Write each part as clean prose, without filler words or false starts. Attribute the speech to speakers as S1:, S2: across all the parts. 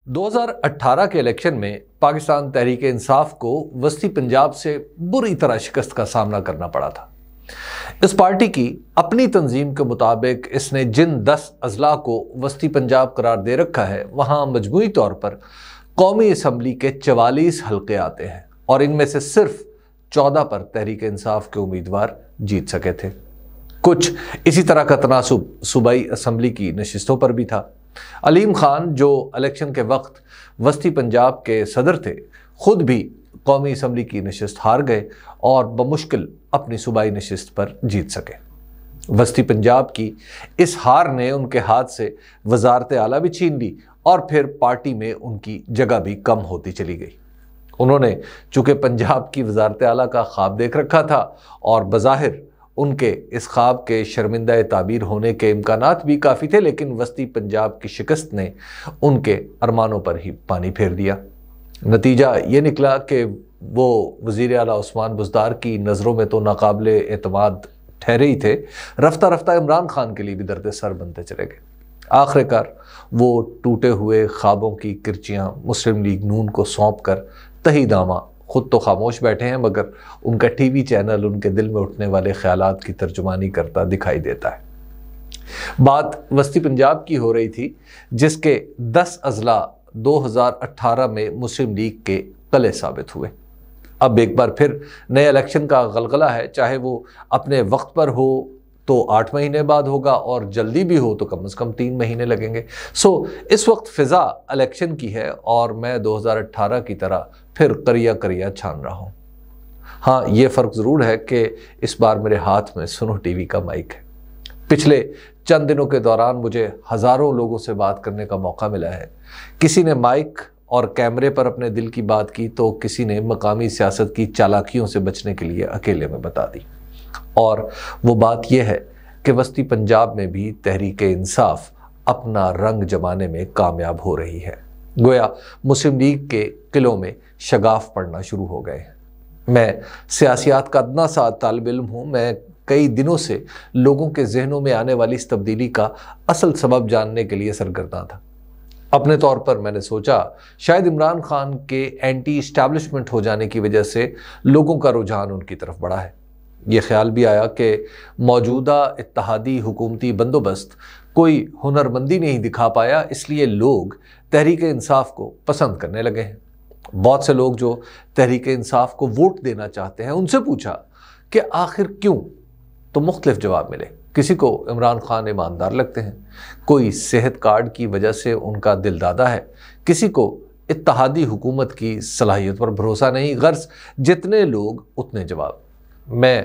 S1: 2018 کے الیکشن میں پاکستان تحریک انصاف کو وسطی پنجاب سے بری طرح شکست کا سامنا کرنا پڑا تھا۔ اس پارٹی کی اپنی تنظیم کے مطابق اس نے جن 10 اضلاع کو وسطی پنجاب قرار دے رکھا ہے وہاں مجموعی طور پر قومی اسمبلی کے 44 حلقے آتے ہیں اور ان میں سے صرف 14 پر تحریک انصاف کے امیدوار جیت سکے تھے۔ کچھ اسی طرح کا تناسب صوبائی اسمبلی کی نشستوں پر بھی تھا۔ علیم خان جو الیکشن کے وقت وسطی پنجاب کے صدر تھے خود بھی قومی اسمبلی کی نشست ہار گئے اور بمشکل اپنی صوبائی نشست پر جیت سکے۔ وسطی پنجاب کی اس ہار نے ان کے ہاتھ سے وزارت اعلیٰ بھی چھین لی اور پھر پارٹی میں ان کی جگہ بھی کم ہوتی چلی گئی۔ انہوں نے چونکہ پنجاب کی وزارت اعلیٰ کا خواب دیکھ رکھا تھا اور بظاہر ان کے اس خواب کے شرمندہ تعبیر ہونے کے امکانات بھی کافی تھے، لیکن وسطی پنجاب کی شکست نے ان کے ارمانوں پر ہی پانی پھیر دیا۔ نتیجہ یہ نکلا کہ وہ وزیر اعلیٰ عثمان بزدار کی نظروں میں تو ناقابل اعتماد ٹھہرے ہی تھے، رفتہ رفتہ عمران خان کے لیے بھی درد سر بنتے چلے گئے۔ آخر کار وہ ٹوٹے ہوئے خوابوں کی کرچیاں مسلم لیگ نون کو سونپ کر تہی داماں خود تو خاموش بیٹھے ہیں، مگر ان کا ٹی وی چینل ان کے دل میں اٹھنے والے خیالات کی ترجمانی کرتا دکھائی دیتا ہے۔ بات وسطی پنجاب کی ہو رہی تھی جس کے 10 اضلاع 2018 میں مسلم لیگ کے قلعے ثابت ہوئے۔ اب ایک بار پھر نئے الیکشن کا غلغلہ ہے، چاہے وہ اپنے وقت پر ہو تو 8 مہینے بعد ہوگا اور جلدی بھی ہو تو کم از کم 3 مہینے لگیں گے۔ اس وقت فضا الیکشن کی ہے اور میں 2018 کی طرح پھر کریا چھان رہا ہوں۔ ہاں، یہ فرق ضرور ہے کہ اس بار میرے ہاتھ میں سنو ٹی وی کا مائک ہے۔ پچھلے چند دنوں کے دوران مجھے ہزاروں لوگوں سے بات کرنے کا موقع ملا ہے۔ کسی نے مائک اور کیمرے پر اپنے دل کی بات کی تو کسی نے مقامی سیاست کی چالاکیوں سے بچنے کے لیے اکیلے میں بتا دی، اور وہ بات یہ ہے کہ وسطی پنجاب میں بھی تحریک انصاف اپنا رنگ جمانے میں کامیاب ہو رہی ہے۔ گویا مسلم لیگ کے قلعوں میں شگاف پڑنا شروع ہو گئے ہیں۔ میں سیاسیات کا ادنا سا طالب علم ہوں۔ میں کئی دنوں سے لوگوں کے ذہنوں میں آنے والی اس تبدیلی کا اصل سبب جاننے کے لیے سرگرداں تھا۔ اپنے طور پر میں نے سوچا شاید عمران خان کے اینٹی اسٹیبلشمنٹ ہو جانے کی وجہ سے لوگوں کا رجحان ان کی طرف بڑھا ہے۔ یہ خیال بھی آیا کہ موجودہ اتحادی حکومتی بندوبست کوئی ہنرمندی نہیں دکھا پایا، اس لیے لوگ تحریک انصاف کو پسند کرنے لگے ہیں۔ بہت سے لوگ جو تحریک انصاف کو ووٹ دینا چاہتے ہیں ان سے پوچھا کہ آخر کیوں، تو مختلف جواب ملے۔ کسی کو عمران خان ایماندار لگتے ہیں، کوئی صحت کارڈ کی وجہ سے ان کا دل دادا ہے، کسی کو اتحادی حکومت کی صلاحیت پر بھروسہ نہیں۔ غرض جتنے لوگ اتنے جواب۔ میں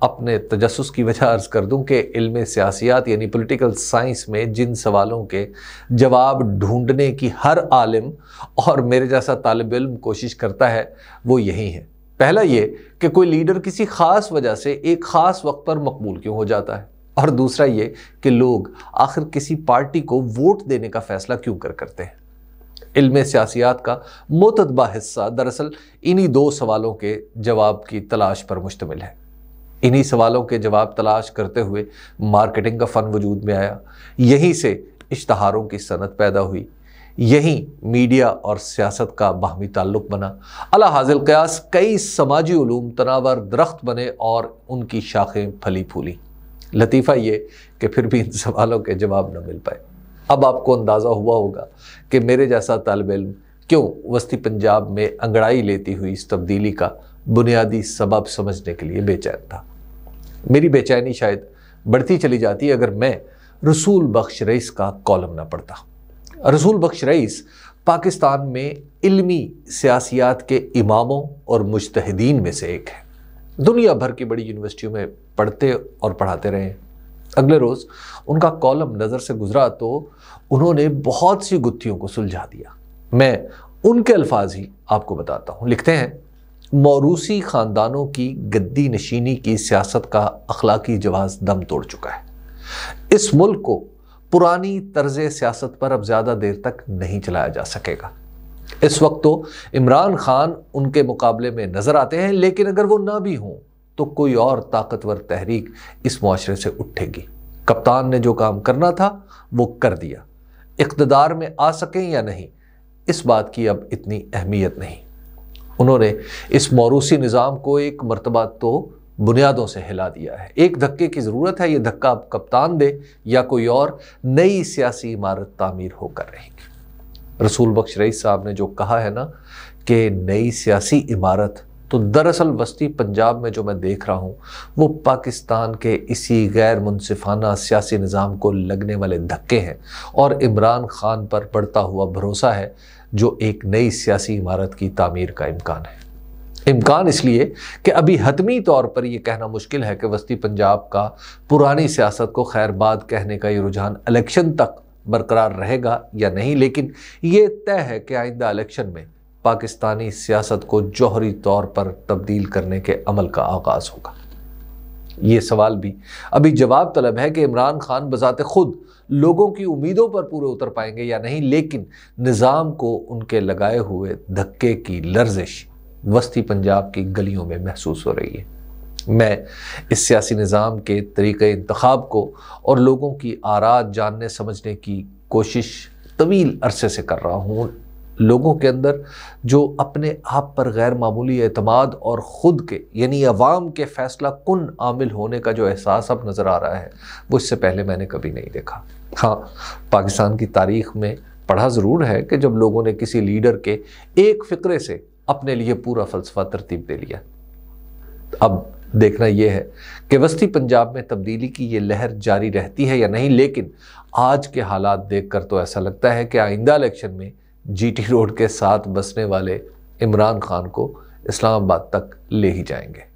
S1: اپنے تجسس کی وجہ عرض کر دوں کہ علم سیاسیات یعنی پولیٹیکل سائنس میں جن سوالوں کے جواب ڈھونڈنے کی ہر عالم اور میرے جیسا طالب علم کوشش کرتا ہے وہ یہی ہے۔ پہلا یہ کہ کوئی لیڈر کسی خاص وجہ سے ایک خاص وقت پر مقبول کیوں ہو جاتا ہے، اور دوسرا یہ کہ لوگ آخر کسی پارٹی کو ووٹ دینے کا فیصلہ کیوں کرتے ہیں۔ علم سیاسیات کا متتبع حصہ دراصل انہی 2 سوالوں کے جواب کی تلاش پر مشتمل ہے۔ انہی سوالوں کے جواب تلاش کرتے ہوئے مارکیٹنگ کا فن وجود میں آیا، یہیں سے اشتہاروں کی صنعت پیدا ہوئی، یہیں میڈیا اور سیاست کا باہمی تعلق بنا۔ علی حاصل قیاس کئی سماجی علوم تناور درخت بنے اور ان کی شاخیں پھلی پھولی۔ لطیفہ یہ کہ پھر بھی ان سوالوں کے جواب نہ مل پائے۔ اب آپ کو اندازہ ہوا ہوگا کہ میرے جیسا طالب علم کیوں وسطی پنجاب میں انگڑائی لیتی ہوئی اس تبدیلی کا بنیادی سبب سمجھنے کے لیے بے چین تھا۔ میری بے چینی شاید بڑھتی چلی جاتی اگر میں رسول بخش رئیس کا کالم نہ پڑھتا۔ رسول بخش رئیس پاکستان میں علمی سیاسیات کے اماموں اور مجتہدین میں سے ایک ہے۔ دنیا بھر کی بڑی یونیورسٹیوں میں پڑھتے اور پڑھاتے رہے ہیں۔ اگلے روز ان کا کالم نظر سے گزرا تو انہوں نے بہت سی گتھیوں کو سلجھا دیا۔ میں ان کے الفاظ ہی آپ کو بتاتا ہوں۔ لکھتے ہیں، موروثی خاندانوں کی گدی نشینی کی سیاست کا اخلاقی جواز دم توڑ چکا ہے۔ اس ملک کو پرانی طرز سیاست پر اب زیادہ دیر تک نہیں چلایا جا سکے گا۔ اس وقت تو عمران خان ان کے مقابلے میں نظر آتے ہیں، لیکن اگر وہ نہ بھی ہوں تو کوئی اور طاقتور تحریک اس معاشرے سے اٹھے گی۔ کپتان نے جو کام کرنا تھا وہ کر دیا۔ اقتدار میں آ سکیں یا نہیں، اس بات کی اب اتنی اہمیت نہیں۔ انہوں نے اس موروثی نظام کو ایک مرتبہ تو بنیادوں سے ہلا دیا ہے۔ ایک دھکے کی ضرورت ہے، یہ دھکا اب کپتان دے یا کوئی اور نئی سیاسی عمارت تعمیر ہو کر رہے گی۔ رسول بخش رئیس صاحب نے جو کہا ہے نا کہ نئی سیاسی عمارت، تو دراصل وسطی پنجاب میں جو میں دیکھ رہا ہوں وہ پاکستان کے اسی غیر منصفانہ سیاسی نظام کو لگنے والے دھکے ہیں، اور عمران خان پر بڑھتا ہوا بھروسہ ہے جو ایک نئی سیاسی عمارت کی تعمیر کا امکان ہے۔ امکان اس لیے کہ ابھی حتمی طور پر یہ کہنا مشکل ہے کہ وسطی پنجاب کا پرانی سیاست کو خیر باد کہنے کا یہ رجحان الیکشن تک برقرار رہے گا یا نہیں، لیکن یہ طے ہے کہ آئندہ الیکشن میں پاکستانی سیاست کو جوہری طور پر تبدیل کرنے کے عمل کا آغاز ہوگا۔ یہ سوال بھی ابھی جواب طلب ہے کہ عمران خان بذات خود لوگوں کی امیدوں پر پورے اتر پائیں گے یا نہیں، لیکن نظام کو ان کے لگائے ہوئے دھکے کی لرزش وسطی پنجاب کی گلیوں میں محسوس ہو رہی ہے۔ میں اس سیاسی نظام کے طریقہ انتخاب کو اور لوگوں کی آراء جاننے سمجھنے کی کوشش طویل عرصے سے کر رہا ہوں۔ لوگوں کے اندر جو اپنے آپ پر غیر معمولی اعتماد اور خود کے یعنی عوام کے فیصلہ کن عامل ہونے کا جو احساس اب نظر آ رہا ہے وہ اس سے پہلے میں نے کبھی نہیں دیکھا۔ ہاں، پاکستان کی تاریخ میں پڑھا ضرور ہے کہ جب لوگوں نے کسی لیڈر کے ایک فقرے سے اپنے لیے پورا فلسفہ ترتیب دے لیا۔ اب دیکھنا یہ ہے کہ وسطی پنجاب میں تبدیلی کی یہ لہر جاری رہتی ہے یا نہیں، لیکن آج کے حالات دیکھ کر تو ایسا لگتا ہے کہ آئندہ الیکشن میں جی ٹی روڈ کے ساتھ بسنے والے عمران خان کو اسلام آباد تک لے ہی جائیں گے۔